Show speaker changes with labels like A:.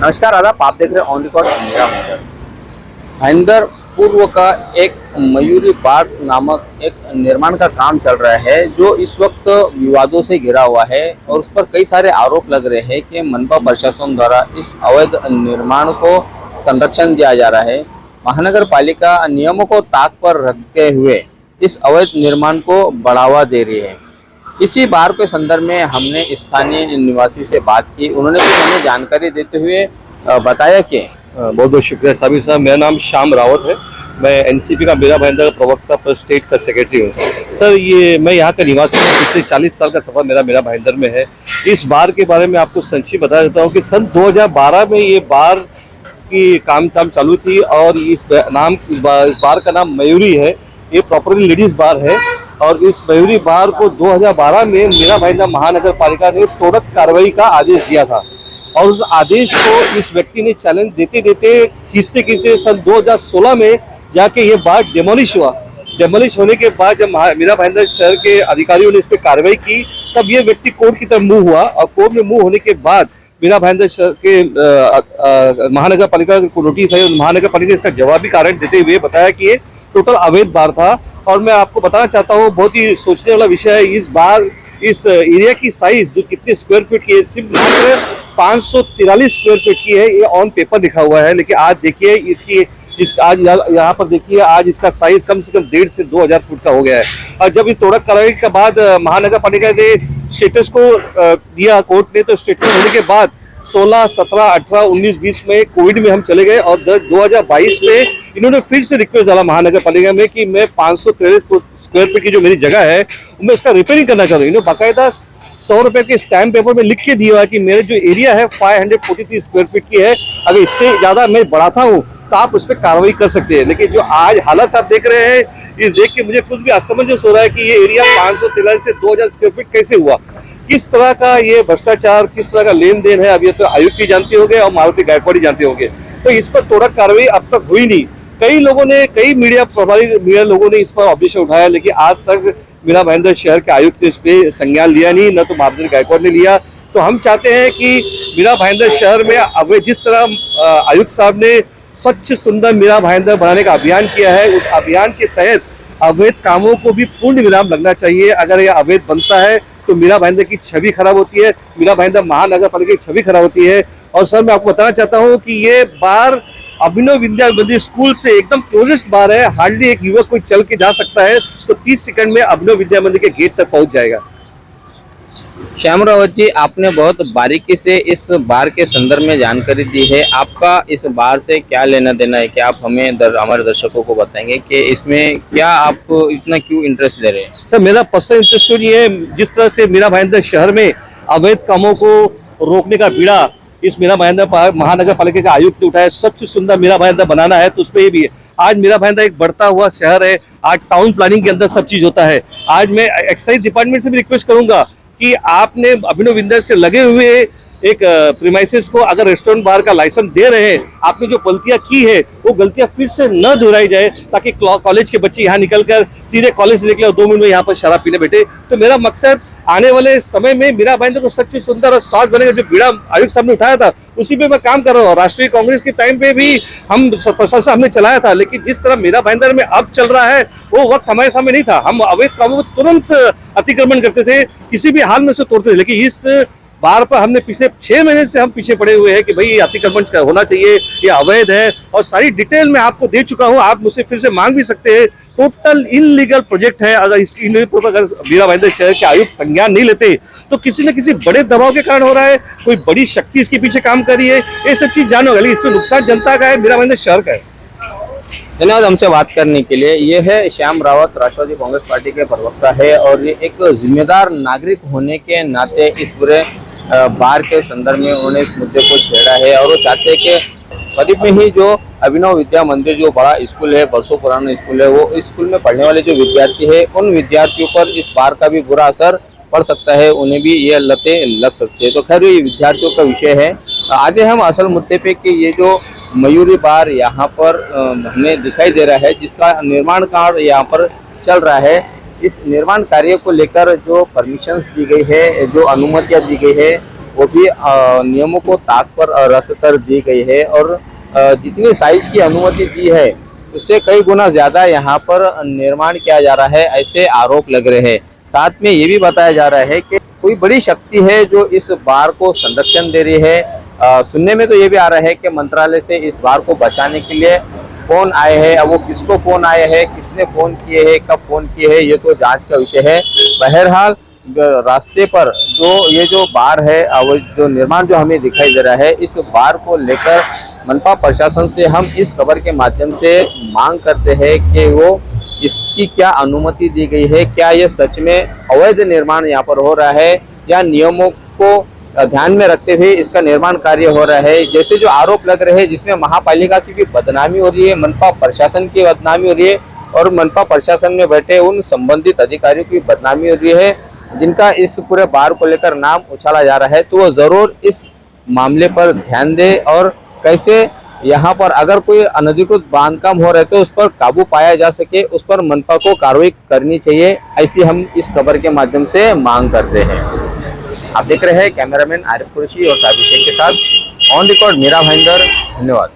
A: नमस्कार आदाब, आप देख रहे हैं ऑन रिकॉर्ड मेरा भाईंदर। भाईंदर पूर्व का एक मयूरी बार नामक एक निर्माण का काम चल रहा है जो इस वक्त विवादों से घिरा हुआ है और उस पर कई सारे आरोप लग रहे हैं कि मनपा प्रशासन द्वारा इस अवैध निर्माण को संरक्षण दिया जा रहा है। महानगर पालिका नियमों को ताक पर रखते हुए इस अवैध निर्माण को बढ़ावा दे रही है। इसी बार के संदर्भ में हमने स्थानीय निवासी से बात की। उन्होंने कुछ हमें जानकारी देते हुए बताया कि
B: बहुत बहुत शुक्रिया साबिर साहब। मेरा नाम श्याम रावत है। मैं एनसीपी का मेरा भाईंदर का प्रवक्ता पर स्टेट का सेक्रेटरी हूँ। सर, ये मैं यहाँ का निवासी हूँ। पिछले 40 साल का सफर मेरा भाईंदर में है। इस बार के बारे में आपको संक्षिप्त बता देता हूँ कि सन 2012 में ये बार की काम चालू थी और इस बार का नाम मयूरी है। ये प्रॉपरली लेडीज बार है और इस मयूरी बार को 2012 में मेरा भाईंदर महानगर पालिका ने त्वरित कार्रवाई का आदेश दिया था और उस आदेश को इस व्यक्ति ने चैलेंज देते खींचते सन 2016 में जाके ये बार डेमोलिश हुआ। डेमोलिश होने के बाद जब मेरा भाईंदर शहर के अधिकारियों ने इस पर कार्रवाई की तब ये व्यक्ति कोर्ट की तरफ मूव हुआ और कोर्ट में मूव होने के बाद मेरा भाईंदर शहर के महानगर पालिका को नोटिस आई। महानगर पालिका इसका जवाबी कारण देते हुए बताया कि ये टोटल अवैध बार था। और मैं आपको बताना चाहता हूँ, बहुत ही सोचने वाला विषय है। इस एरिया की साइज जो कितने स्क्वायर फीट की है, सिर्फ मात्र 543 स्क्वायर फीट की है। ये ऑन पेपर लिखा हुआ है, लेकिन आज देखिए आज यहाँ पर देखिए आज इसका साइज कम से कम 1.5 से 2 हजार फुट का हो गया है। और जब इस तोड़क कार्रवाई के बाद महानगर पालिका ने स्टेटस को दिया कोर्ट ने, तो स्टेटस होने के बाद 16, 17, 18, 19, 20 में कोविड में हम चले गए और 2022 में इन्होंने फिर से रिक्वेस्ट डाला महानगर पालिका में कि मैं 543 स्क्वायर फीट की जो मेरी जगह है मैं इसका रिपेयरिंग करना चाहता हूँ। इन्होंने बाकायदा 100 रुपए के स्टैम्प पेपर में लिख के दिया है कि मेरे जो एरिया है 543 स्क्वायर फीट की है, अगर इससे ज्यादा मैं बढ़ाता हूँ तो आप उस पर कार्रवाई कर सकते हैं। लेकिन जो आज हालत आप देख रहे हैं, इस देख के मुझे खुद भी असमंजस हो रहा है कि ये एरिया 543 से 2000 स्क्वायर फीट कैसे हुआ। किस तरह का ये भ्रष्टाचार, किस तरह का लेन देन है, अब ये तो आयुक्त ही जानते होंगे और मारुति गायकवाड़ जानते होंगे। तो इस पर त्वरित कार्रवाई अब तक हुई नहीं। कई मीडिया लोगों ने इस पर ऑब्जेक्शन उठाया, लेकिन आज तक मेरा भाईंदर शहर के आयुक्त ने इस पर संज्ञान लिया नहीं, न तो मारुति गायकवाड़ ने लिया। तो हम चाहते हैं कि मेरा भाईंदर शहर में अब जिस तरह आयुक्त साहब ने स्वच्छ सुंदर मेरा भाईंदर बनाने का अभियान किया है, उस अभियान के तहत अवैध कामों को भी पूर्ण विराम लगना चाहिए। अगर यह अवैध बनता है तो मेरा भाईंदर की छवि खराब होती है, मेरा भाईंदर महानगर पालिका की छवि खराब होती है। और सर, मैं आपको बताना चाहता हूँ कि ये बार अभिनव विद्या मंदिर स्कूल से एकदम क्लोजेस्ट बार है। हार्डली एक युवक कोई चल के जा सकता है तो 30 सेकंड में अभिनव विद्या मंदिर के गेट तक पहुंच जाएगा।
A: श्याम रावत जी, आपने बहुत बारीकी से इस बार के संदर्भ में जानकारी दी है। आपका इस बार से क्या लेना देना है, क्या आप हमें हमारे दर्शकों को बताएंगे कि इसमें क्या आप इतना क्यों इंटरेस्ट ले रहे हैं?
B: सर, मेरा पर्सनल इंटरेस्ट ये है, जिस तरह से मेरा भाईंदर शहर में अवैध कामों को रोकने का बीड़ा इस मेरा भाईंदर महानगर पालिका का आयुक्त ने उठाया, स्वच्छ सुंदर मेरा भाईंदर बनाना है, तो उसमें ये भी है। आज मेरा भाईंदर एक बढ़ता हुआ शहर है। आज टाउन प्लानिंग के अंदर सब चीज होता है। आज मैं एक्साइज डिपार्टमेंट से भी रिक्वेस्ट करूंगा कि आपने अभिनव विंदर से लगे हुए एक प्रीमाइसेस को अगर रेस्टोरेंट बार का लाइसेंस दे रहे हैं, आपने जो गलतियां की है वो गलतियां फिर से न दोहराई जाए, ताकि कॉलेज के बच्चे यहाँ निकलकर सीधे कॉलेज से निकले और 2 मिनट में यहाँ पर शराब पीने बैठे। तो मेरा मकसद आने वाले समय में मेरा भाईंदर को सच्ची सुंदर और साथ बनेगा। जो बीड़ा आयुक्त साहब ने उठाया था उसी पे मैं काम कर रहा हूँ। राष्ट्रीय कांग्रेस के टाइम पे भी हम प्रशासन हमने चलाया था, लेकिन जिस तरह मेरा भाईंदर में अब चल रहा है वो वक्त हमारे सामने नहीं था। हम अवैध कामों को तुरंत अतिक्रमण करते थे, किसी भी हाल में उसे तोड़ते थे। लेकिन इस बार पर हमने पिछले 6 महीने से हम पीछे पड़े हुए हैं कि भाई ये अतिक्रमण होना चाहिए, ये अवैध है, और सारी डिटेल मैं आपको दे चुका हूँ। आप मुझसे फिर से मांग भी सकते हैं। टोटल इनलीगल प्रोजेक्ट है। अगर अगर मेरा भाईंदर शहर के आयुक्त संज्ञान नहीं लेते तो किसी न किसी बड़े दबाव के कारण हो रहा है, कोई बड़ी शक्ति इसके पीछे काम कर रही है, ये सब चीज जानो। लेकिन इससे नुकसान जनता का है, मेरा भाईंदर शहर का है।
A: धन्यवाद हमसे बात करने के लिए। ये है श्याम रावत, राष्ट्रवादी कांग्रेस पार्टी के प्रवक्ता है और ये एक जिम्मेदार नागरिक होने के नाते इस पूरे बार के संदर्भ में उन्होंने इस मुद्दे को छेड़ा है और वो चाहते हैं कि करीब में ही जो अभिनव विद्या मंदिर जो बड़ा स्कूल है, बरसों पुराना स्कूल है, वो इस स्कूल में पढ़ने वाले जो विद्यार्थी है उन विद्यार्थियों पर इस बार का भी बुरा असर पड़ सकता है, उन्हें भी ये लतें लग सकती है। तो खैर ये विद्यार्थियों का विषय है। आगे हम असल मुद्दे पे कि ये जो मयूरी बार यहाँ पर हमें दिखाई दे रहा है, जिसका निर्माण कार्य यहाँ पर चल रहा है, इस निर्माण कार्य को लेकर जो परमिशंस दी गई है, जो अनुमतियाँ दी गई है, वो भी नियमों को ताक पर रख कर दी गई है और जितनी साइज की अनुमति दी है उससे कई गुना ज्यादा यहाँ पर निर्माण किया जा रहा है, ऐसे आरोप लग रहे हैं। साथ में ये भी बताया जा रहा है कि कोई बड़ी शक्ति है जो इस बार को संरक्षण दे रही है। सुनने में तो ये भी आ रहा है कि मंत्रालय से इस बार को बचाने के लिए फोन आए हैं। अब वो किसको फोन आए हैं, किसने फोन किए हैं, कब फोन किए हैं, ये तो जांच का विषय है। बहरहाल रास्ते पर जो बार है, वो जो निर्माण जो हमें दिखाई दे रहा है, इस बार को लेकर मनपा प्रशासन से हम इस खबर के माध्यम से मांग करते हैं कि वो इसकी क्या अनुमति दी गई है, क्या ये सच में अवैध निर्माण यहाँ पर हो रहा है या नियमों को ध्यान में रखते हुए इसका निर्माण कार्य हो रहा है। जैसे जो आरोप लग रहे हैं जिसमें महापालिका की भी बदनामी हो रही है, मनपा प्रशासन की बदनामी हो रही है और मनपा प्रशासन में बैठे उन संबंधित अधिकारियों की बदनामी हो रही है, जिनका इस पूरे बार को लेकर नाम उछाला जा रहा है, तो वो जरूर इस मामले पर ध्यान दे और कैसे यहाँ पर अगर कोई अनधिकृत बांधकाम हो रहे तो उस पर काबू पाया जा सके, उस पर मनपा को कार्रवाई करनी चाहिए, ऐसी हम इस खबर के माध्यम से मांग करते हैं। आप देख रहे हैं कैमरामैन आरिफ कुरैशी और साबिर शेख के साथ ऑन रिकॉर्ड मीरा भाईंदर। धन्यवाद।